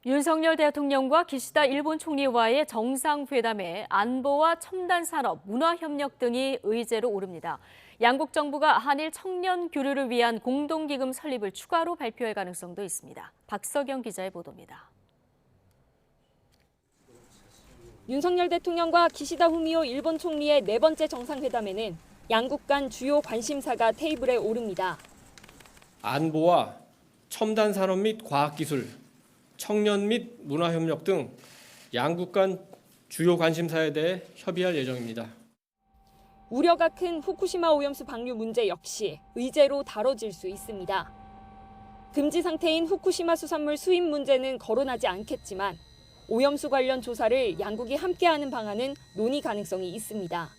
윤석열 대통령과 기시다 일본 총리와의 정상회담에 안보와 첨단 산업, 문화협력 등이 의제로 오릅니다. 양국 정부가 한일 청년 교류를 위한 공동기금 설립을 추가로 발표할 가능성도 있습니다. 박석영 기자의 보도입니다. 윤석열 대통령과 기시다 후미오 일본 총리의 네 번째 정상회담에는 양국 간 주요 관심사가 테이블에 오릅니다. 안보와 첨단 산업 및 과학기술, 청년 및 문화협력 등 양국 간 주요 관심사에 대해 협의할 예정입니다. 우려가 큰 후쿠시마 오염수 방류 문제 역시 의제로 다뤄질 수 있습니다. 금지 상태인 후쿠시마 수산물 수입 문제는 거론하지 않겠지만 오염수 관련 조사를 양국이 함께하는 방안은 논의 가능성이 있습니다.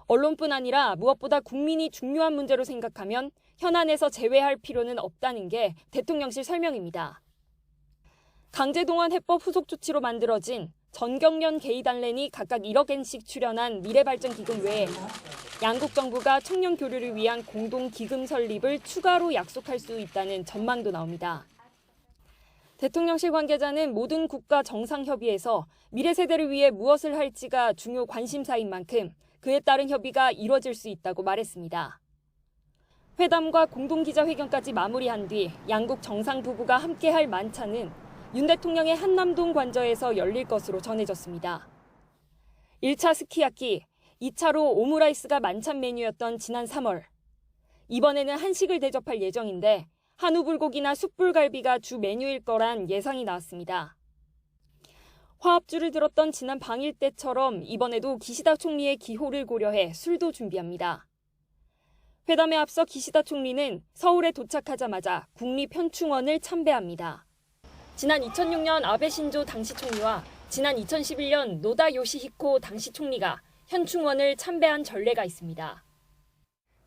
언론뿐 아니라 무엇보다 국민이 중요한 문제로 생각하면 현안에서 제외할 필요는 없다는 게 대통령실 설명입니다. 강제동원 해법 후속 조치로 만들어진 전경련 개의단렌이 각각 1억 엔씩 출연한 미래발전기금 외에 양국 정부가 청년 교류를 위한 공동기금 설립을 추가로 약속할 수 있다는 전망도 나옵니다. 대통령실 관계자는 모든 국가 정상협의에서 미래 세대를 위해 무엇을 할지가 중요 관심사인 만큼 그에 따른 협의가 이뤄질 수 있다고 말했습니다. 회담과 공동기자회견까지 마무리한 뒤 양국 정상 부부가 함께할 만찬은 윤 대통령의 한남동 관저에서 열릴 것으로 전해졌습니다. 1차 스키야키, 2차로 오므라이스가 만찬 메뉴였던 지난 3월. 이번에는 한식을 대접할 예정인데 한우 불고기나 숯불갈비가 주 메뉴일 거란 예상이 나왔습니다. 화합주를 들었던 지난 방일 때처럼 이번에도 기시다 총리의 기호를 고려해 술도 준비합니다. 회담에 앞서 기시다 총리는 서울에 도착하자마자 국립현충원을 참배합니다. 지난 2006년 아베 신조 당시 총리와 지난 2011년 노다 요시히코 당시 총리가 현충원을 참배한 전례가 있습니다.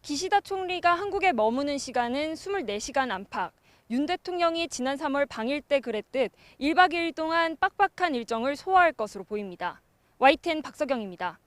기시다 총리가 한국에 머무는 시간은 24시간 안팎. 윤 대통령이 지난 3월 방일 때 그랬듯 1박 2일 동안 빡빡한 일정을 소화할 것으로 보입니다. YTN 박석영입니다.